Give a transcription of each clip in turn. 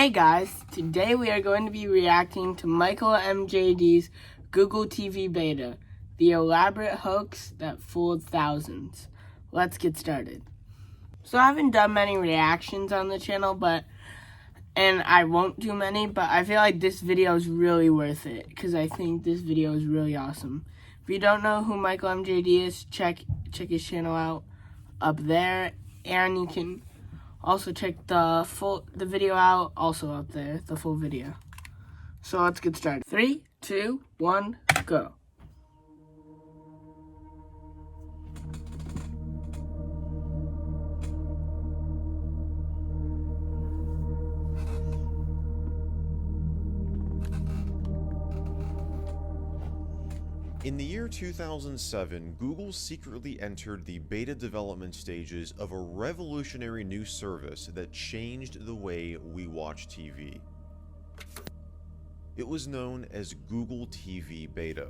Hey guys, today we are going to be reacting to Michael MJD's Google TV beta, the elaborate hoax that fooled thousands. Let's get started. So I haven't done many reactions on the channel, and I won't do many, but I feel like this video is really worth it because I think this video is really awesome. If you don't know who Michael MJD is, check his channel out up there, and you can also check the video out also up there, the full video. So let's get started. 3, 2, 1, go. In the year 2007, Google secretly entered the beta development stages of a revolutionary new service that changed the way we watch TV. It was known as Google TV Beta.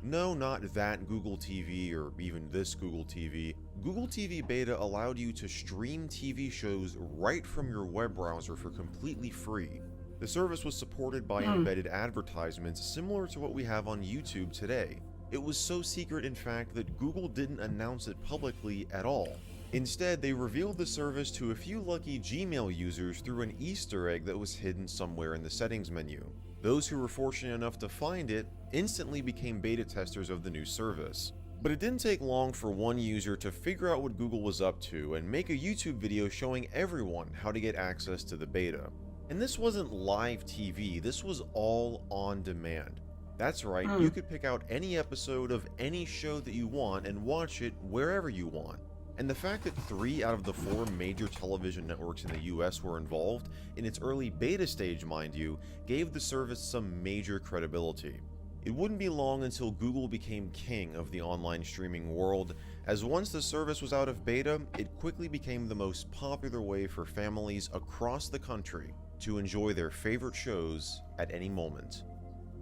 No, not that Google TV or even this Google TV. Google TV Beta allowed you to stream TV shows right from your web browser for completely free. The service was supported by embedded advertisements similar to what we have on YouTube today. It was so secret, in fact, that Google didn't announce it publicly at all. Instead, they revealed the service to a few lucky Gmail users through an Easter egg that was hidden somewhere in the settings menu. Those who were fortunate enough to find it instantly became beta testers of the new service. But it didn't take long for one user to figure out what Google was up to and make a YouTube video showing everyone how to get access to the beta. And this wasn't live TV, this was all on demand. That's right, you could pick out any episode of any show that you want and watch it wherever you want. And the fact that 3 out of the 4 major television networks in the US were involved, in its early beta stage mind you, gave the service some major credibility. It wouldn't be long until Google became king of the online streaming world, as once the service was out of beta, it quickly became the most popular way for families across the country to enjoy their favorite shows at any moment.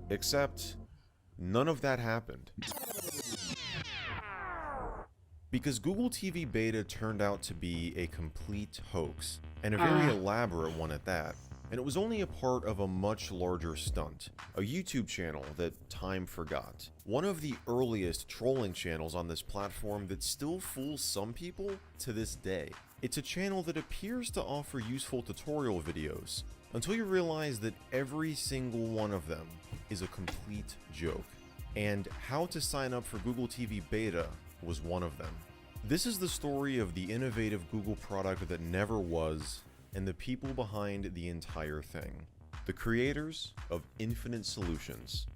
Except, none of that happened. Because Google TV Beta turned out to be a complete hoax, and a very elaborate one at that. And it was only a part of a much larger stunt, a YouTube channel that time forgot. One of the earliest trolling channels on this platform that still fools some people to this day. It's a channel that appears to offer useful tutorial videos, until you realize that every single one of them is a complete joke. And how to sign up for Google TV Beta was one of them. This is the story of the innovative Google product that never was, and the people behind the entire thing. The creators of Infinite Solutions.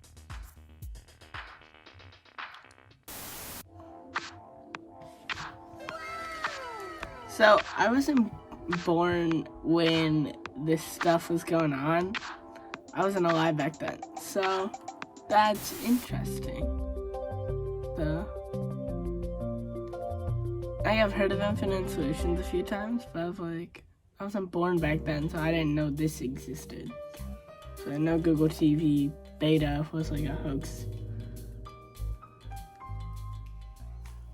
So I wasn't born when this stuff was going on. I wasn't alive back then, so that's interesting. I have heard of Infinite Solutions a few times, but I wasn't born back then, so I didn't know this existed. So I know Google TV Beta was like a hoax.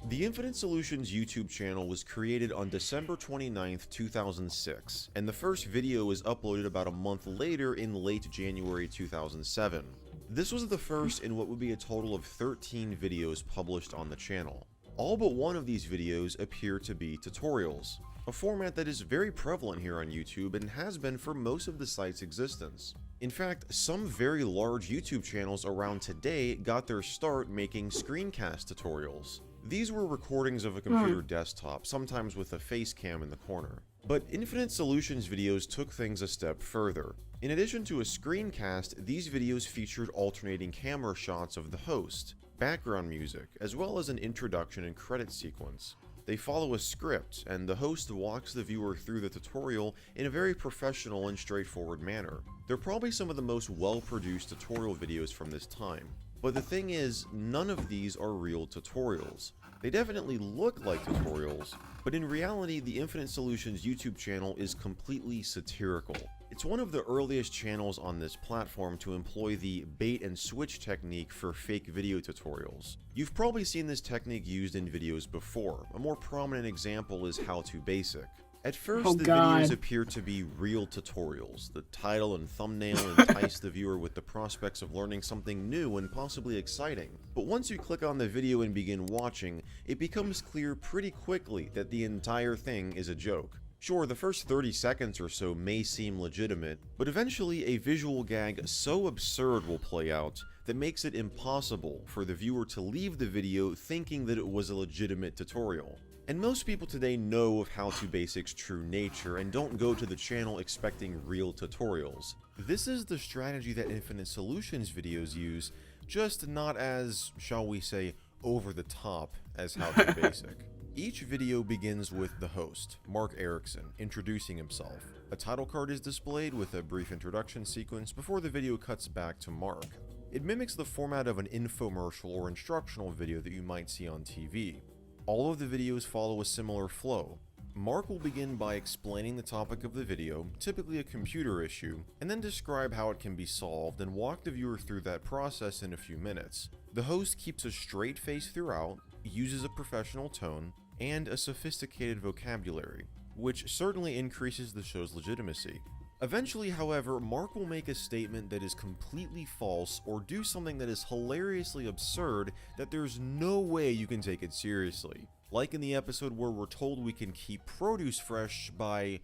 The Infinite Solutions YouTube channel was created on December 29th, 2006, and the first video was uploaded about a month later in late January 2007. This was the first in what would be a total of 13 videos published on the channel. All but one of these videos appear to be tutorials, a format that is very prevalent here on YouTube and has been for most of the site's existence. In fact, some very large YouTube channels around today got their start making screencast tutorials. These were recordings of a computer desktop, sometimes with a face cam in the corner. But Infinite Solutions videos took things a step further. In addition to a screencast, these videos featured alternating camera shots of the host, background music, as well as an introduction and credit sequence. They follow a script, and the host walks the viewer through the tutorial in a very professional and straightforward manner. They're probably some of the most well-produced tutorial videos from this time. But the thing is, none of these are real tutorials. They definitely look like tutorials, but in reality, the Infinite Solutions YouTube channel is completely satirical. It's one of the earliest channels on this platform to employ the bait and switch technique for fake video tutorials. You've probably seen this technique used in videos before. A more prominent example is How to Basic. At first, Oh, the God. videos appear to be real tutorials. The title and thumbnail entice the viewer with the prospects of learning something new and possibly exciting. But once you click on the video and begin watching, it becomes clear pretty quickly that the entire thing is a joke. Sure, the first 30 seconds or so may seem legitimate, but eventually a visual gag so absurd will play out that makes it impossible for the viewer to leave the video thinking that it was a legitimate tutorial. And most people today know of How To Basics' true nature and don't go to the channel expecting real tutorials. This is the strategy that Infinite Solutions videos use, just not as, shall we say, over the top as How To Basic. Each video begins with the host, Mark Erickson, introducing himself. A title card is displayed with a brief introduction sequence before the video cuts back to Mark. It mimics the format of an infomercial or instructional video that you might see on TV. All of the videos follow a similar flow. Mark will begin by explaining the topic of the video, typically a computer issue, and then describe how it can be solved and walk the viewer through that process in a few minutes. The host keeps a straight face throughout, uses a professional tone, and a sophisticated vocabulary, which certainly increases the show's legitimacy. Eventually, however, Mark will make a statement that is completely false or do something that is hilariously absurd that there's no way you can take it seriously. Like in the episode where we're told we can keep produce fresh by,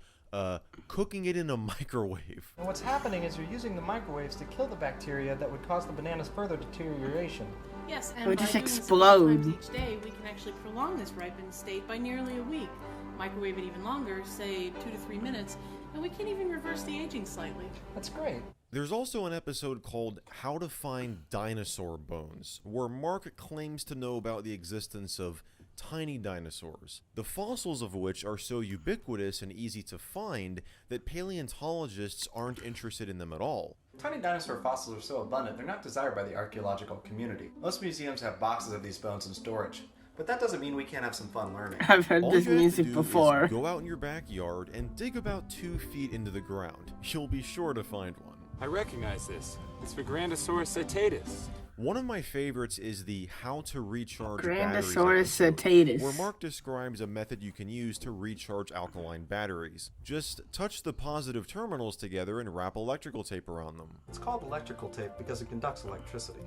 cooking it in a microwave. And what's happening is you're using the microwaves to kill the bacteria that would cause the bananas further deterioration. Yes, It and would by just doing this explode. several times each day, we can actually prolong this ripened state by nearly a week. Microwave it even longer, say 2 to 3 minutes, and we can even reverse the aging slightly. That's great. There's also an episode called How to Find Dinosaur Bones, where Mark claims to know about the existence of tiny dinosaurs, the fossils of which are so ubiquitous and easy to find that paleontologists aren't interested in them at all. Tiny dinosaur fossils are so abundant, they're not desired by the archaeological community. Most museums have boxes of these bones in storage, but that doesn't mean we can't have some fun learning. I've heard All this you have to music do before. is go out in your backyard and dig about 2 feet into the ground. You'll be sure to find one. I recognize this. It's for Grandosaurus cetatus. One of my favorites is the How to Recharge Grandosaurus Batteries episode, cetatus. where Mark describes a method you can use to recharge alkaline batteries. Just touch the positive terminals together and wrap electrical tape around them. It's called electrical tape because it conducts electricity.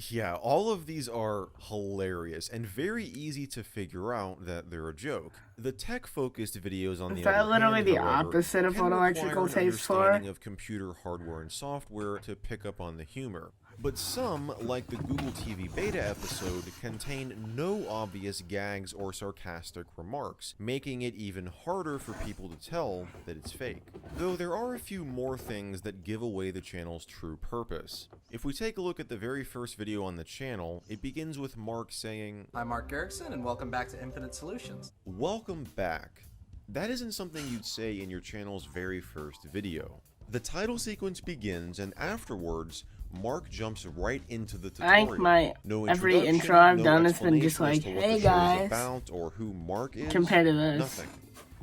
Yeah, all of these are hilarious and very easy to figure out that they're a joke. The tech-focused videos on Is the that other literally hand, the however, opposite of can what require electrical an tape's for? understanding of computer hardware and software to pick up on the humor. But some, like the Google TV Beta episode, contain no obvious gags or sarcastic remarks, making it even harder for people to tell that it's fake. Though there are a few more things that give away the channel's true purpose. If we take a look at the very first video on the channel, it begins with Mark saying, I'm Mark Erickson, and welcome back to Infinite Solutions. "Welcome back." That isn't something you'd say in your channel's very first video. The title sequence begins, and afterwards, Mark jumps right into the I tutorial. think my No every introduction, intro I've no done has been just explanation like, as to what hey the show is guys, about or who Mark is. compared to this. Nothing.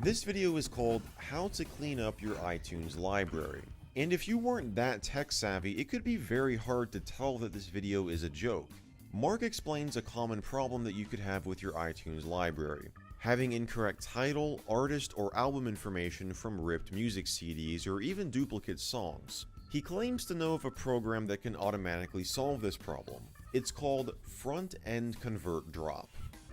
This video is called How to Clean Up Your iTunes Library. And if you weren't that tech savvy, it could be very hard to tell that this video is a joke. Mark explains a common problem that you could have with your iTunes library. Having incorrect title, artist, or album information from ripped music CDs or even duplicate songs. He claims to know of a program that can automatically solve this problem. It's called Front End Convert Drop.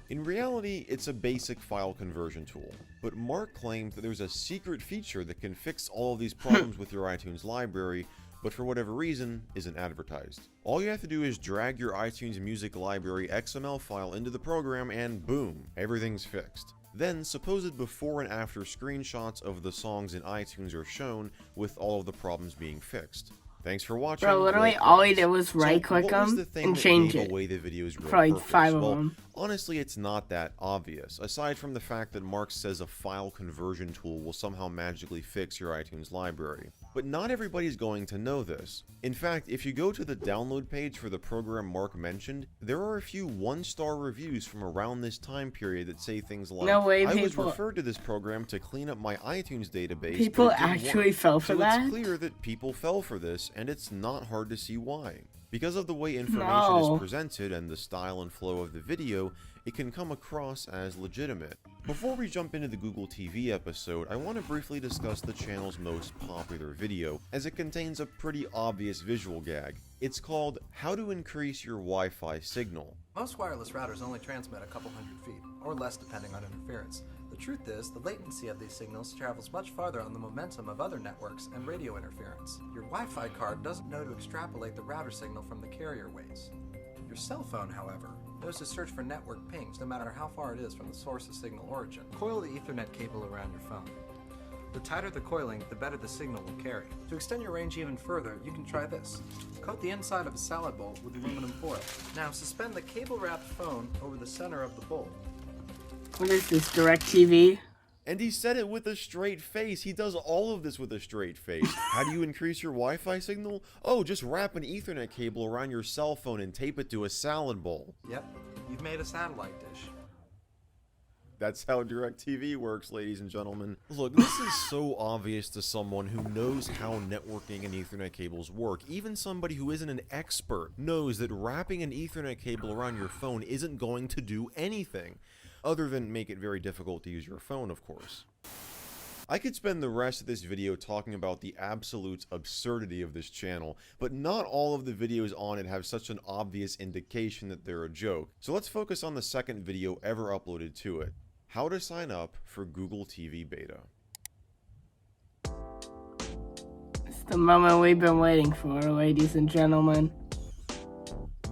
In reality, it's a basic file conversion tool, but Mark claims that there's a secret feature that can fix all of these problems with your iTunes library, but for whatever reason, isn't advertised. All you have to do is drag your iTunes music library XML file into the program and boom, everything's fixed. Then, supposed before and after screenshots of the songs in iTunes are shown with all of the problems being fixed. Thanks for watching. Bro, literally Well, all he thanks. did was right click what was them the thing and that change gave it. away the video's real For like purpose? 5 of Well, them. honestly, it's not that obvious, aside from the fact that Mark says a file conversion tool will somehow magically fix your iTunes library. But not everybody's going to know this. In fact, if you go to the download page for the program Mark mentioned, there are a few 1-star reviews from around this time period that say things like, No way, I was people- referred to this program to clean up my iTunes database, People but it didn't actually work." fell for so that? It's clear that people fell for this, and it's not hard to see why. Because of the way information No. is presented and the style and flow of the video, it can come across as legitimate. Before we jump into the Google TV episode, I want to briefly discuss the channel's most popular video, as it contains a pretty obvious visual gag. It's called How to Increase Your Wi-Fi Signal. Most wireless routers only transmit a couple hundred feet, or less depending on interference. The truth is, the latency of these signals travels much farther on the momentum of other networks and radio interference. Your Wi-Fi card doesn't know to extrapolate the router signal from the carrier waves. Your cell phone, however, knows to search for network pings no matter how far it is from the source of signal origin. Coil the Ethernet cable around your phone. The tighter the coiling, the better the signal will carry. To extend your range even further, you can try this. Coat the inside of a salad bowl with aluminum foil. Now suspend the cable-wrapped phone over the center of the bowl. What is this, DirecTV? And he said it with a straight face. He does all of this with a straight face. How do you increase your Wi-Fi signal? Oh, just wrap an Ethernet cable around your cell phone and tape it to a salad bowl. Yep, you've made a satellite dish. That's how DirecTV works, ladies and gentlemen. Look, this is so obvious to someone who knows how networking and Ethernet cables work. Even somebody who isn't an expert knows that wrapping an Ethernet cable around your phone isn't going to do anything, other than make it very difficult to use your phone, of course. I could spend the rest of this video talking about the absolute absurdity of this channel, but not all of the videos on it have such an obvious indication that they're a joke. So let's focus on the second video ever uploaded to it. How to sign up for Google TV Beta. It's the moment we've been waiting for, ladies and gentlemen.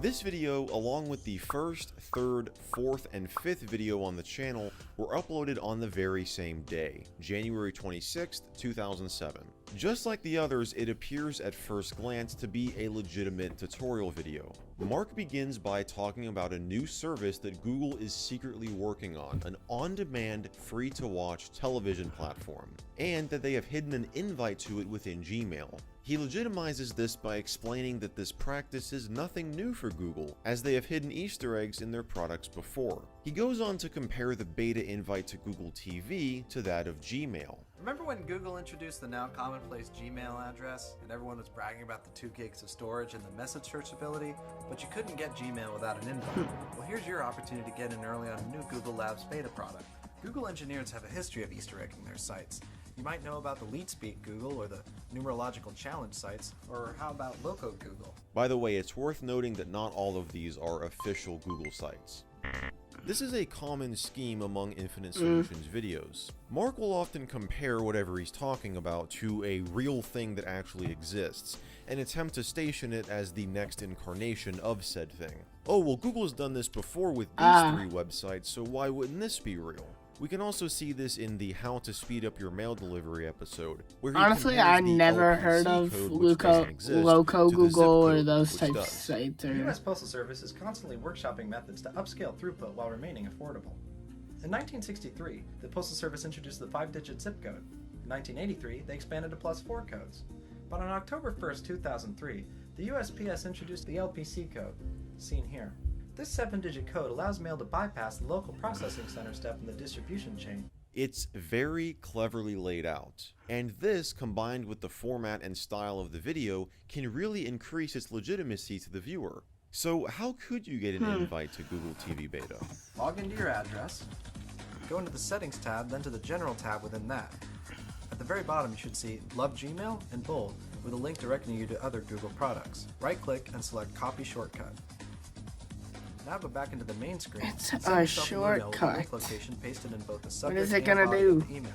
This video, along with the first, third, fourth, and fifth video on the channel, were uploaded on the very same day, January 26th, 2007. Just like the others, it appears at first glance to be a legitimate tutorial video. Mark begins by talking about a new service that Google is secretly working on, an on-demand, free-to-watch television platform, and that they have hidden an invite to it within Gmail. He legitimizes this by explaining that this practice is nothing new for Google, as they have hidden Easter eggs in their products before. He goes on to compare the beta invite to Google TV to that of Gmail. Remember when Google introduced the now commonplace Gmail address, and everyone was bragging about the 2 gigs of storage and the message searchability, but you couldn't get Gmail without an invite? Well, here's your opportunity to get in early on a new Google Labs beta product. Google engineers have a history of Easter egging their sites. You might know about the LeetSpeak Google or the Numerological Challenge sites, or how about Loco Google? By the way, it's worth noting that not all of these are official Google sites. This is a common scheme among Infinite Solutions videos. Mark will often compare whatever he's talking about to a real thing that actually exists, and attempt to station it as the next incarnation of said thing. Oh, well, Google's done this before with these 3 websites, so why wouldn't this be real? We can also see this in the How to Speed Up Your Mail Delivery episode, where he Honestly, I compares the never LPC heard of code, which doesn't exist, Loco to the zip Google or code, those which types of does. sites. The U.S. Postal Service is constantly workshopping methods to upscale throughput while remaining affordable. In 1963, the Postal Service introduced the 5-digit zip code. In 1983, they expanded to +4 codes. But on October 1st, 2003, the USPS introduced the LPC code, seen here. This 7-digit code allows mail to bypass the local processing center step in the distribution chain. It's very cleverly laid out, and this, combined with the format and style of the video, can really increase its legitimacy to the viewer. So how could you get an invite to Google TV Beta? Log into your address, go into the Settings tab, then to the General tab within that. At the very bottom you should see Love Gmail in bold with a link directing you to other Google products. Right-click and select Copy Shortcut. Now go back into the main screen. It's and a send yourself an email with the shortcut. link location pasted in both the What subject is it and gonna body do? of the email.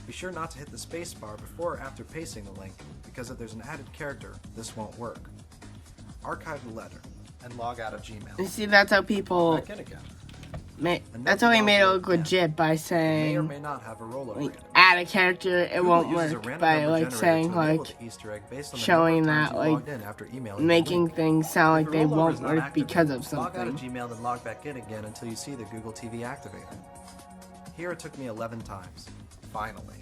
Be sure not to hit the space bar before or after pasting the link, because if there's an added character, this won't work. Archive the letter and log out of Gmail. You see, that's how people. Back in again. That's how he made it look Yeah. legit by May or saying, may not have a rollover like, animation. add a character. It Google won't uses a work random by number like generator saying to enable like the Easter egg based on the showing number of that, times you like, logged in after emailing the making link. things sound If like the they rollover won't is not work activated, because of log out of something. Gmail, then log back in again until you see the Google TV activated. Here it took me 11 times. Finally.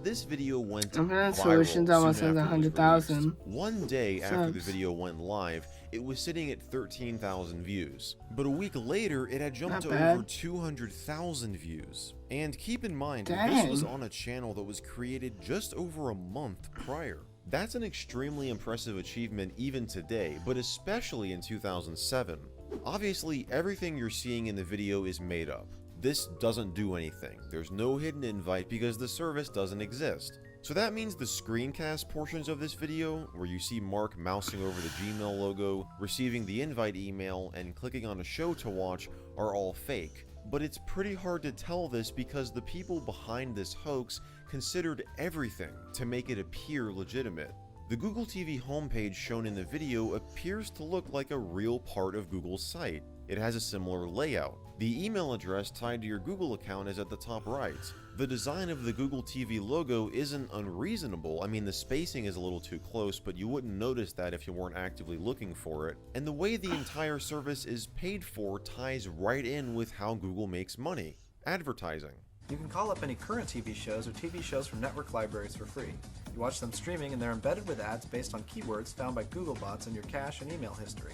This video went Infinite viral Solutions almost soon has after it was 100,000. released. One day after the subs. video went live, it was sitting at 13,000 views. But a week later, it had jumped to Not bad. over 200,000 views. And keep in mind, Dang. this was on a channel that was created just over a month prior. That's an extremely impressive achievement even today, but especially in 2007. Obviously, everything you're seeing in the video is made up. This doesn't do anything. There's no hidden invite because the service doesn't exist. So that means the screencast portions of this video, where you see Mark mousing over the Gmail logo, receiving the invite email, and clicking on a show to watch, are all fake. But it's pretty hard to tell this because the people behind this hoax considered everything to make it appear legitimate. The Google TV homepage shown in the video appears to look like a real part of Google's site. It has a similar layout. The email address tied to your Google account is at the top right. The design of the Google TV logo isn't unreasonable. I mean, the spacing is a little too close, but you wouldn't notice that if you weren't actively looking for it. And the way the entire service is paid for ties right in with how Google makes money: advertising. You can call up any current TV shows or TV shows from network libraries for free. You watch them streaming and they're embedded with ads based on keywords found by Google bots in your cache and email history.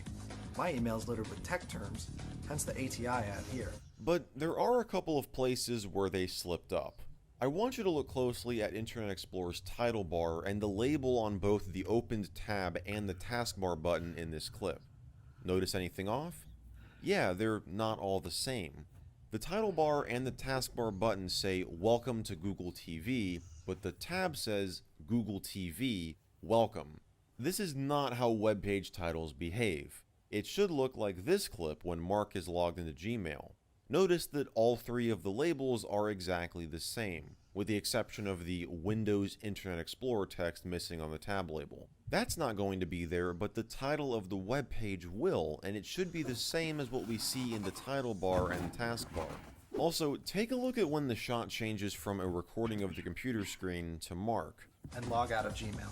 My email is littered with tech terms, hence the ATI ad here. But there are a couple of places where they slipped up. I want you to look closely at Internet Explorer's title bar and the label on both the opened tab and the taskbar button in this clip. Notice anything off? Yeah, they're not all the same. The title bar and the taskbar button say "Welcome to Google TV," but the tab says "Google TV, Welcome." This is not how web page titles behave. It should look like this clip when Mark is logged into Gmail. Notice that all three of the labels are exactly the same, with the exception of the Windows Internet Explorer text missing on the tab label. That's not going to be there, but the title of the web page will, and it should be the same as what we see in the title bar and the taskbar. Also, take a look at when the shot changes from a recording of the computer screen to Mark. And log out of Gmail.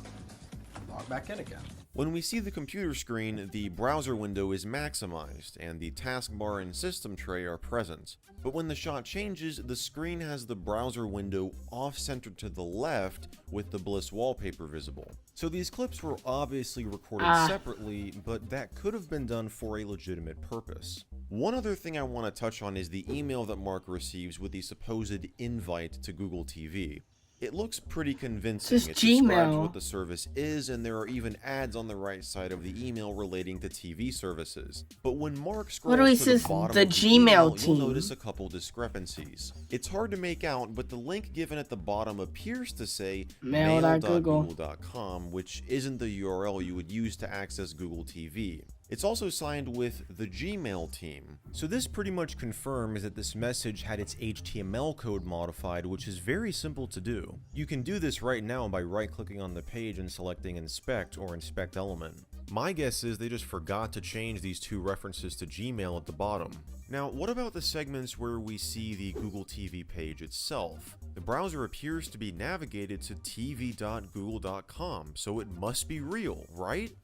Log back in again. When we see the computer screen, the browser window is maximized, and the taskbar and system tray are present. But when the shot changes, the screen has the browser window off-centered to the left with the Bliss wallpaper visible. So these clips were obviously recorded separately, but that could have been done for a legitimate purpose. One other thing I want to touch on is the email that Mark receives with the supposed invite to Google TV. It looks pretty convincing. Just It describes Gmail. what the service is, and there are even ads on the right side of the email relating to TV services. But when Mark scrolls Literally to says the bottom the of the Gmail email, team. you'll notice a couple discrepancies. It's hard to make out, but the link given at the bottom appears to say mail.google.com, which isn't the URL you would use to access Google TV. It's also signed with the Gmail team. So this pretty much confirms that this message had its HTML code modified, which is very simple to do. You can do this right now by right-clicking on the page and selecting Inspect or Inspect Element. My guess is they just forgot to change these two references to Gmail at the bottom. Now, what about the segments where we see the Google TV page itself? The browser appears to be navigated to tv.google.com, so it must be real, right?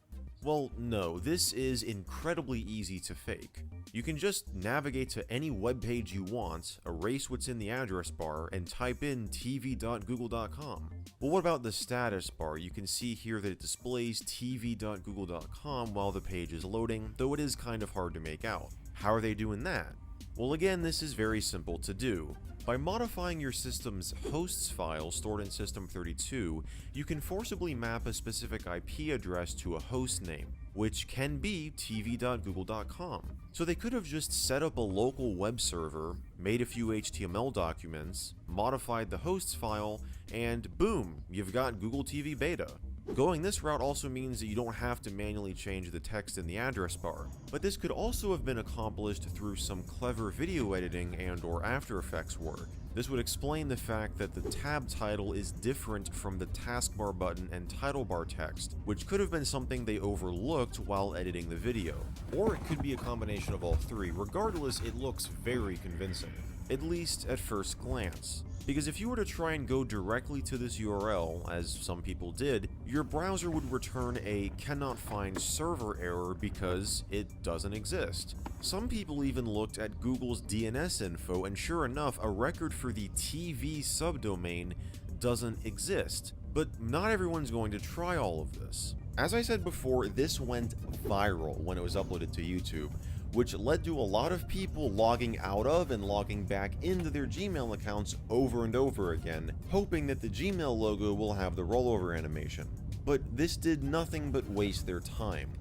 Well, no, this is incredibly easy to fake. You can just navigate to any web page you want, erase what's in the address bar, and type in tv.google.com. But what about the status bar? You can see here that it displays tv.google.com while the page is loading, though it is kind of hard to make out. How are they doing that? Well, again, this is very simple to do. By modifying your system's hosts file stored in System32, you can forcibly map a specific IP address to a host name, which can be tv.google.com. So they could have just set up a local web server, made a few HTML documents, modified the hosts file, and boom, you've got Google TV Beta. Going this route also means that you don't have to manually change the text in the address bar, but this could also have been accomplished through some clever video editing and/or After Effects work. This would explain the fact that the tab title is different from the taskbar button and title bar text, which could have been something they overlooked while editing the video. Or it could be a combination of all three. Regardless, it looks very convincing, at least at first glance. Because if you were to try and go directly to this URL, as some people did, your browser would return a cannot find server error because it doesn't exist. Some people even looked at Google's DNS info, and sure enough, a record for the TV subdomain doesn't exist. But not everyone's going to try all of this. As I said before, this went viral when it was uploaded to YouTube, which led to a lot of people logging out of and logging back into their Gmail accounts over and over again, hoping that the Gmail logo will have the rollover animation. But this did nothing but waste their time.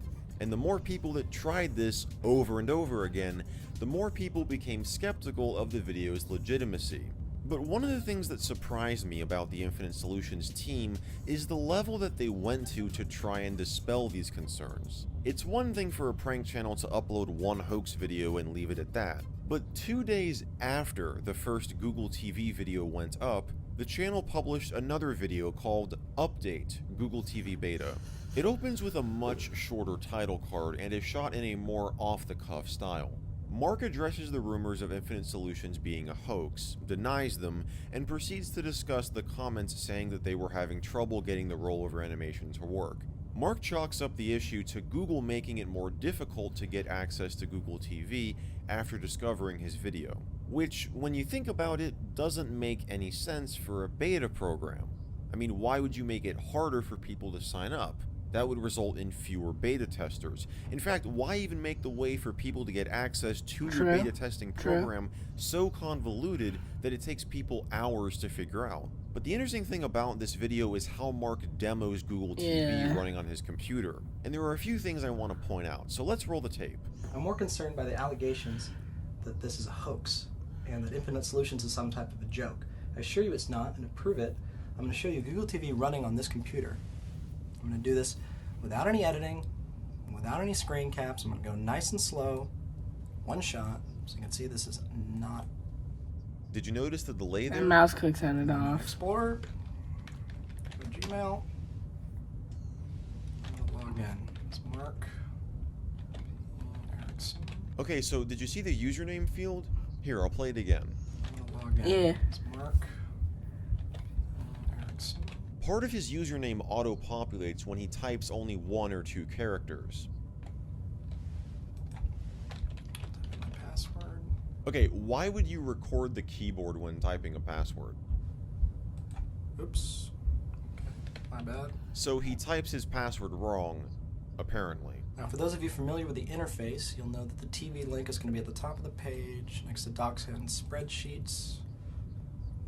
And the more people that tried this over and over again, the more people became skeptical of the video's legitimacy. But one of the things that surprised me about the Infinite Solutions team is the level that they went to try and dispel these concerns. It's one thing for a prank channel to upload one hoax video and leave it at that, but 2 days after the first Google TV video went up, the channel published another video called Update Google TV Beta. It opens with a much shorter title card and is shot in a more off-the-cuff style. Mark addresses the rumors of Infinite Solutions being a hoax, denies them, and proceeds to discuss the comments saying that they were having trouble getting the rollover animation to work. Mark chalks up the issue to Google making it more difficult to get access to Google TV after discovering his video, which, when you think about it, doesn't make any sense for a beta program. I mean, why would you make it harder for people to sign up? That would result in fewer beta testers. In fact, why even make the way for people to get access to your beta testing program so convoluted that it takes people hours to figure out? But the interesting thing about this video is how Mark demos Google TV running on his computer. And there are a few things I want to point out, so let's roll the tape. I'm more concerned by the allegations that this is a hoax and that Infinite Solutions is some type of a joke. I assure you it's not, and to prove it, I'm going to show you Google TV running on this computer. I'm going to do this without any editing, without any screen caps. I'm going to go nice and slow, one shot, so you can see this is not... Did you notice the delay there? And mouse clicks on it off. Explorer, go to Gmail, log in. It's Mark Erickson. Okay, so did you see the username field? Here, I'll play it again. Log in. Yeah. It's Mark Erickson. Part of his username auto-populates when he types only 1 or 2 characters. My password. Okay, why would you record the keyboard when typing a password? Oops. Okay, my bad. So he types his password wrong, apparently. Now, for those of you familiar with the interface, you'll know that the TV link is going to be at the top of the page, next to Docs and Spreadsheets.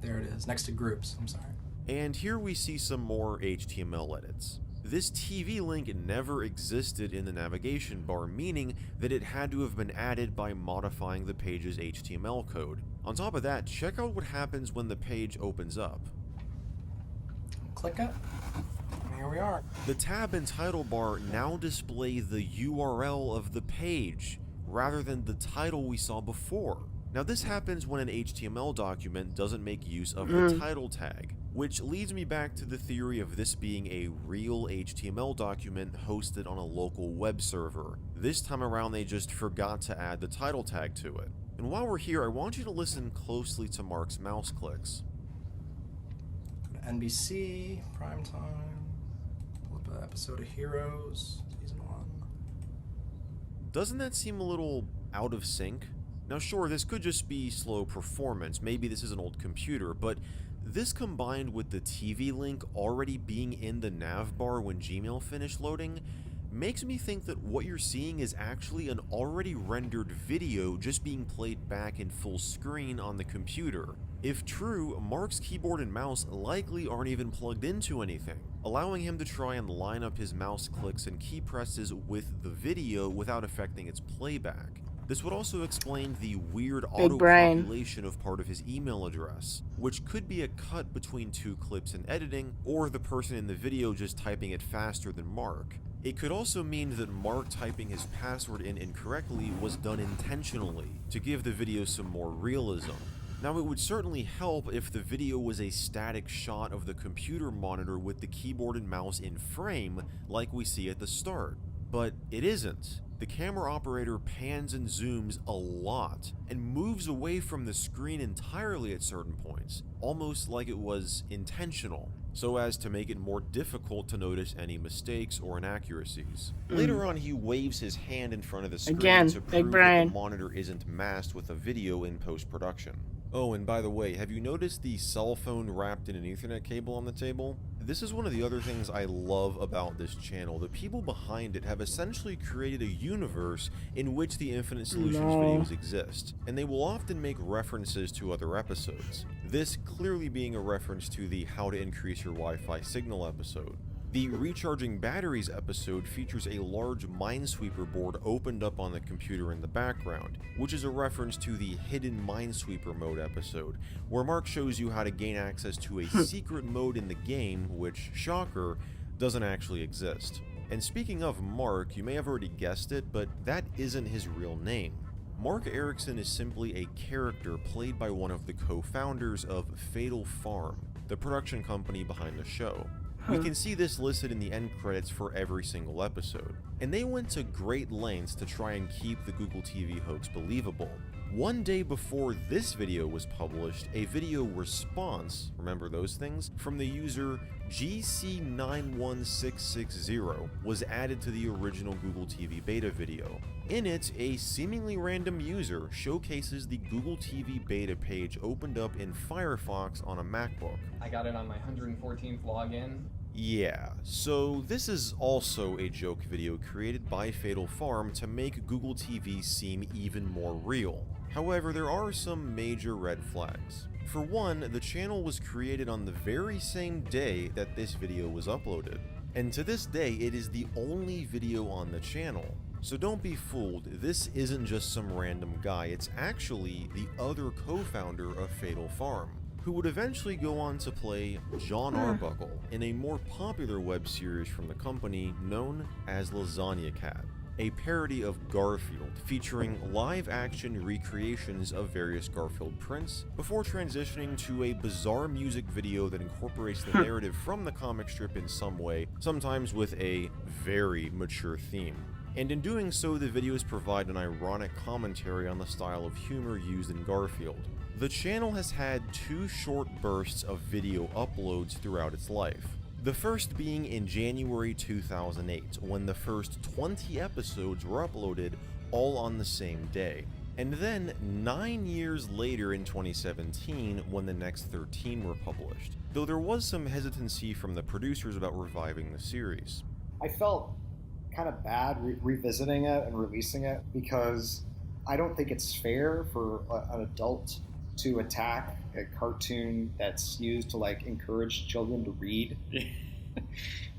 There it is, next to Groups, I'm sorry. And here we see some more HTML edits. This TV link never existed in the navigation bar, meaning that it had to have been added by modifying the page's HTML code. On top of that, check out what happens when the page opens up. Click it, and here we are. The tab and title bar now display the URL of the page, rather than the title we saw before. Now this happens when an HTML document doesn't make use of the title tag, which leads me back to the theory of this being a real HTML document hosted on a local web server. This time around they just forgot to add the title tag to it. And while we're here, I want you to listen closely to Mark's mouse clicks. Go to NBC, primetime, pull up an episode of Heroes, season 1. Doesn't that seem a little out of sync? Now sure, this could just be slow performance, maybe this is an old computer, but this combined with the TV link already being in the nav bar when Gmail finished loading, makes me think that what you're seeing is actually an already rendered video just being played back in full screen on the computer. If true, Mark's keyboard and mouse likely aren't even plugged into anything, allowing him to try and line up his mouse clicks and key presses with the video without affecting its playback. This would also explain the weird auto-population of part of his email address, which could be a cut between 2 clips in editing, or the person in the video just typing it faster than Mark. It could also mean that Mark typing his password in incorrectly was done intentionally, to give the video some more realism. Now it would certainly help if the video was a static shot of the computer monitor with the keyboard and mouse in frame, like we see at the start. But it isn't. The camera operator pans and zooms a lot, and moves away from the screen entirely at certain points, almost like it was intentional, so as to make it more difficult to notice any mistakes or inaccuracies. Later on, he waves his hand in front of the screen to prove that the monitor isn't masked with a video in post-production. Oh, and by the way, have you noticed the cell phone wrapped in an Ethernet cable on the table? This is one of the other things I love about this channel. The people behind it have essentially created a universe in which the Infinite Solutions videos exist, and they will often make references to other episodes. This clearly being a reference to the How to Increase Your Wi-Fi Signal episode. The Recharging Batteries episode features a large Minesweeper board opened up on the computer in the background, which is a reference to the Hidden Minesweeper mode episode, where Mark shows you how to gain access to a secret mode in the game, which, shocker, doesn't actually exist. And speaking of Mark, you may have already guessed it, but that isn't his real name. Mark Erickson is simply a character played by one of the co-founders of Fatal Farm, the production company behind the show. We can see this listed in the end credits for every single episode, and they went to great lengths to try and keep the Google TV hoax believable. One day before this video was published, a video response, remember those things, from the user GC91660 was added to the original Google TV beta video. In it, a seemingly random user showcases the Google TV beta page opened up in Firefox on a MacBook. I got it on my 114th login. Yeah, so this is also a joke video created by Fatal Farm to make Google TV seem even more real. However, there are some major red flags. For one, the channel was created on the very same day that this video was uploaded. And to this day, it is the only video on the channel. So don't be fooled, this isn't just some random guy, it's actually the other co-founder of Fatal Farm, who would eventually go on to play John Arbuckle in a more popular web series from the company known as Lasagna Cat, a parody of Garfield featuring live-action recreations of various Garfield prints, before transitioning to a bizarre music video that incorporates the narrative from the comic strip in some way, sometimes with a very mature theme. And in doing so, the videos provide an ironic commentary on the style of humor used in Garfield. The channel has had 2 short bursts of video uploads throughout its life. The first being in January 2008, when the first 20 episodes were uploaded all on the same day. And then 9 years later in 2017, when the next 13 were published, though there was some hesitancy from the producers about reviving the series. I felt kind of bad revisiting it and releasing it because I don't think it's fair for an adult to attack a cartoon that's used to like encourage children to read.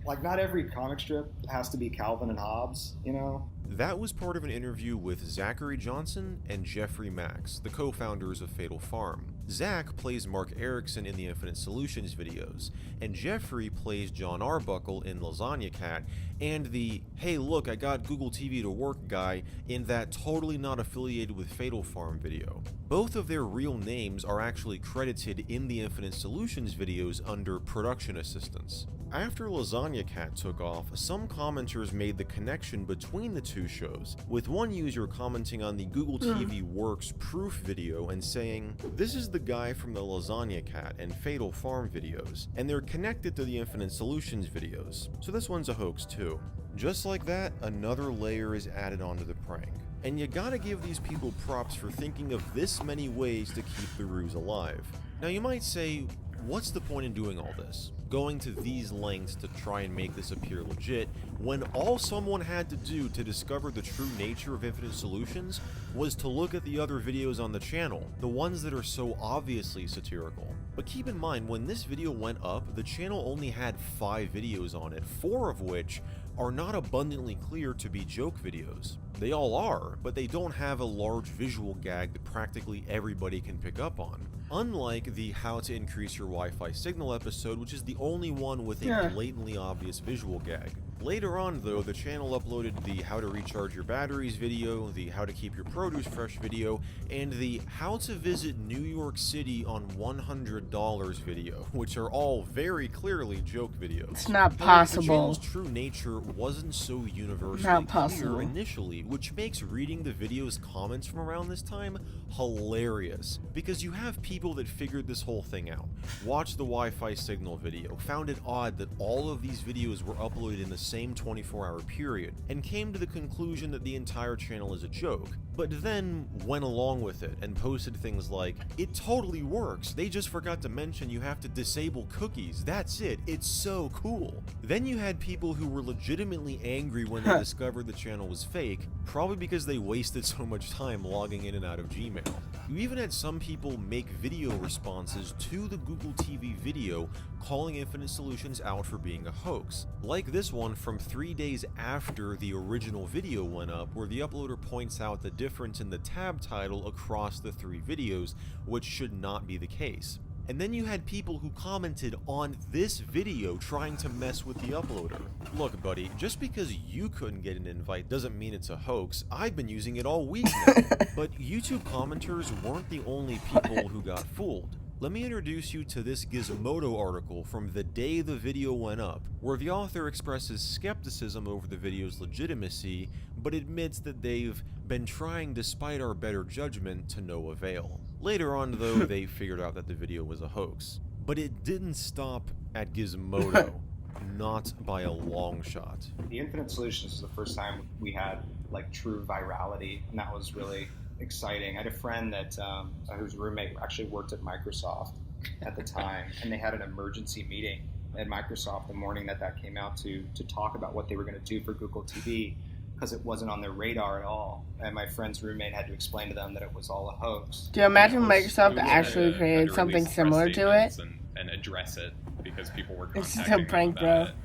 Like, not every comic strip has to be Calvin and Hobbes, you know? That was part of an interview with Zachary Johnson and Jeffrey Max, the co-founders of Fatal Farm. Zach plays Mark Erickson in the Infinite Solutions videos, and Jeffrey plays John Arbuckle in Lasagna Cat, and the "hey look, I got Google TV to work" guy in that totally not affiliated with Fatal Farm video. Both of their real names are actually credited in the Infinite Solutions videos under production assistants. After Lasagna Cat took off, some commenters made the connection between the two shows, with one user commenting on the Google TV Works proof video and saying, "This is the guy from the Lasagna Cat and Fatal Farm videos, and they're connected to the Infinite Solutions videos, so this one's a hoax too." Just like that, another layer is added onto the prank. And you gotta give these people props for thinking of this many ways to keep the ruse alive. Now you might say, what's the point in doing all this? Going to these lengths to try and make this appear legit, when all someone had to do to discover the true nature of Infinite Solutions was to look at the other videos on the channel, the ones that are so obviously satirical. But keep in mind, when this video went up, the channel only had 5 videos on it, 4 of which are not abundantly clear to be joke videos. They all are, but they don't have a large visual gag that practically everybody can pick up on. Unlike the How to Increase Your Wi-Fi Signal episode, which is the only one with a blatantly obvious visual gag. Later on though, the channel uploaded the How to Recharge Your Batteries video, the How to Keep Your Produce Fresh video, and the How to Visit New York City on $100 video, which are all very clearly joke videos. It's not The possible. channel's true nature wasn't so universally Not possible. clear initially, which makes reading the video's comments from around this time hilarious, because you have people that figured this whole thing out, watched the Wi-Fi Signal video, found it odd that all of these videos were uploaded in the same 24-hour period, and came to the conclusion that the entire channel is a joke, but then went along with it and posted things like, "It totally works, they just forgot to mention you have to disable cookies, that's it, it's so cool." Then you had people who were legitimately angry when they discovered the channel was fake, probably because they wasted so much time logging in and out of Gmail. You even had some people make video responses to the Google TV video calling Infinite Solutions out for being a hoax, like this one from 3 days after the original video went up, where the uploader points out the difference in the tab title across the 3 videos, which should not be the case. And then you had people who commented on this video trying to mess with the uploader. Look, buddy, just because you couldn't get an invite doesn't mean it's a hoax. I've been using it all week now. But YouTube commenters weren't the only people who got fooled. Let me introduce you to this Gizmodo article from the day the video went up, where the author expresses skepticism over the video's legitimacy, but admits that they've been trying despite our better judgment to no avail. Later on, though, they figured out that the video was a hoax. But it didn't stop at Gizmodo, not by a long shot. The Infinite Solutions is the first time we had like true virality, and that was really exciting. I had a friend that whose roommate actually worked at Microsoft at the time, and they had an emergency meeting at Microsoft the morning that came out to talk about what they were going to do for Google TV, because it wasn't on their radar at all. And my friend's roommate had to explain to them that it was all a hoax. Do you imagine Microsoft actually created something similar to it? And address it because people were It's contacting just a prank, them about bro. it.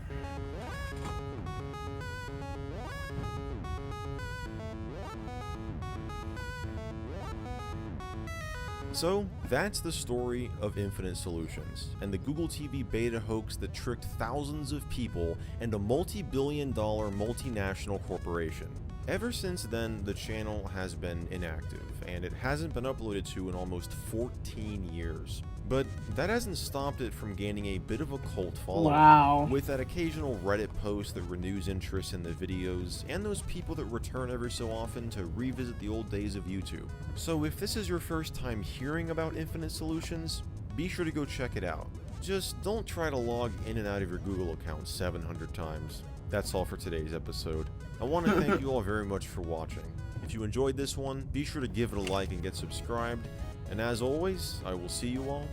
So, that's the story of Infinite Solutions, and the Google TV beta hoax that tricked thousands of people and a multi-billion-dollar multinational corporation. Ever since then, the channel has been inactive, and it hasn't been uploaded to in almost 14 years. But that hasn't stopped it from gaining a bit of a cult following. Wow. With that occasional Reddit post that renews interest in the videos, and those people that return every so often to revisit the old days of YouTube. So if this is your first time hearing about Infinite Solutions, be sure to go check it out. Just don't try to log in and out of your Google account 700 times. That's all for today's episode. I want to thank you all very much for watching. If you enjoyed this one, be sure to give it a like and get subscribed. And as always, I will see you all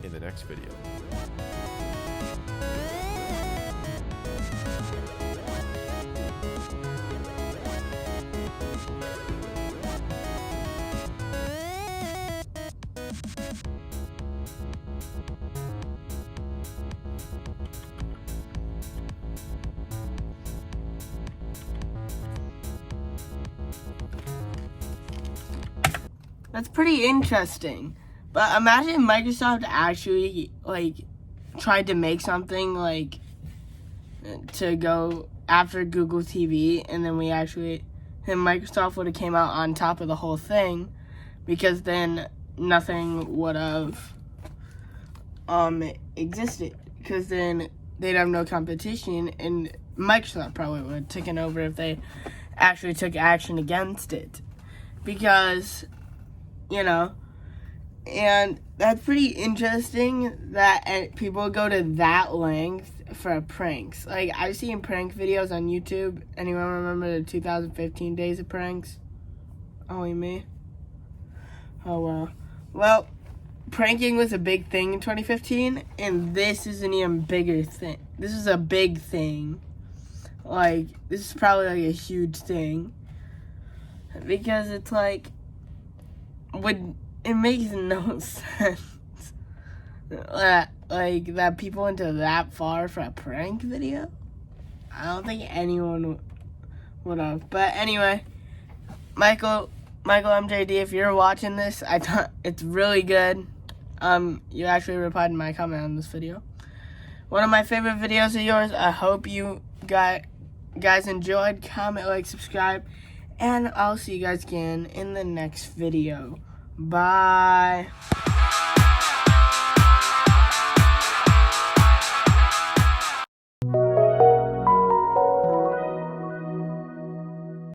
in the next video. That's pretty interesting. But imagine Microsoft actually, like, tried to make something, like, to go after Google TV, and then Microsoft would have came out on top of the whole thing, because then nothing would have existed, because then they'd have no competition, and Microsoft probably would have taken over if they actually took action against it, because, you know, and that's pretty interesting that people go to that length for pranks. Like, I've seen prank videos on YouTube. Anyone remember the 2015 days of pranks? Only me? Oh, well. Well, pranking was a big thing in 2015, and this is an even bigger thing. This is a big thing. Like, this is probably, like, a huge thing. Because it's, like, it makes no sense that people went to that far for a prank video. I don't think anyone would have. But anyway, Michael MJD, if you're watching this, I thought it's really good. You actually replied to my comment on this video. One of my favorite videos of yours. I hope you guys enjoyed. Comment, like, subscribe, and I'll see you guys again in the next video. Bye.